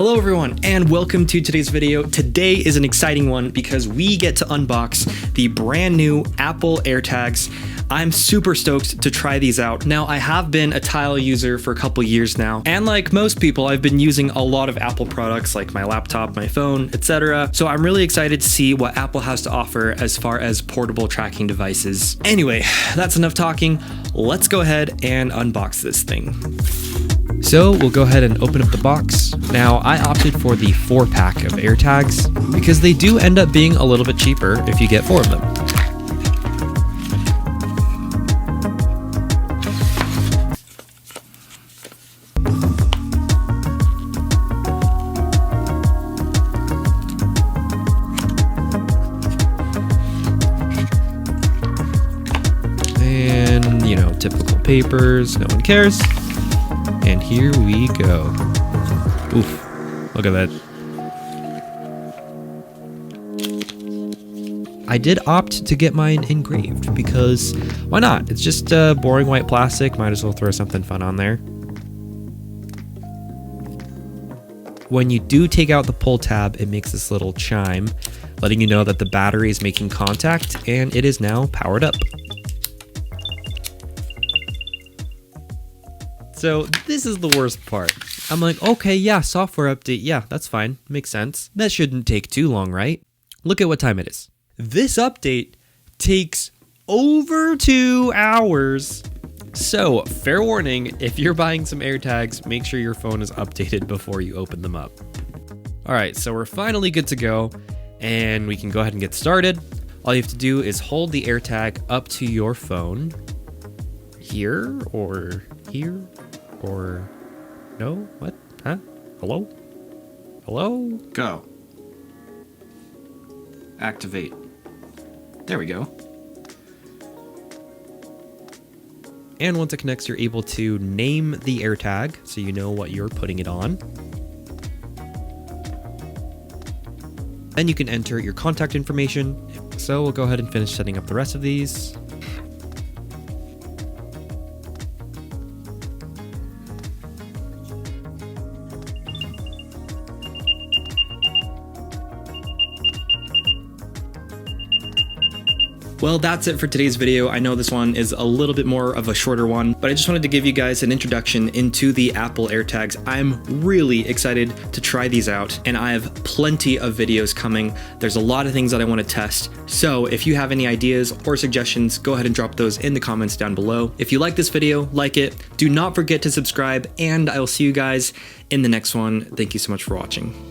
Hello everyone and welcome to today's video. Today is an exciting one because we get to unbox the brand new Apple Airtags. I'm super stoked to try these out. Now I have been a Tile user for a couple years now, and like most people I've been using a lot of Apple products like my laptop, my phone, etc. So I'm really excited to see what Apple has to offer as far as portable tracking devices. Anyway, that's enough talking. Let's go ahead and unbox this thing. So we'll go ahead and open up the box. Now I opted for the 4-pack of AirTags because they do end up being a little bit cheaper if you get 4 of them. And, you know, typical papers, no one cares. And here we go. Oof, look at that. I did opt to get mine engraved because why not? It's just boring white plastic, might as well throw something fun on there. When you do take out the pull tab, it makes this little chime, letting you know that the battery is making contact and it is now powered up. So this is the worst part. I'm like, okay, yeah, software update. Yeah, that's fine. Makes sense. That shouldn't take too long, right? Look at what time it is. This update takes over 2 hours. So fair warning, if you're buying some AirTags, make sure your phone is updated before you open them up. All right, so we're finally good to go and we can go ahead and get started. All you have to do is hold the AirTag up to your phone. Here or here. Or no? What? Huh? Hello? Hello? Go. Activate. There we go. And once it connects, you're able to name the AirTag so you know what you're putting it on. Then you can enter your contact information. So we'll go ahead and finish setting up the rest of these. Well, that's it for today's video. I know this one is a little bit more of a shorter one, but I just wanted to give you guys an introduction into the Apple AirTags. I'm really excited to try these out, and I have plenty of videos coming. There's a lot of things that I want to test. So if you have any ideas or suggestions, go ahead and drop those in the comments down below. If you like this video, like it. Do not forget to subscribe, and I will see you guys in the next one. Thank you so much for watching.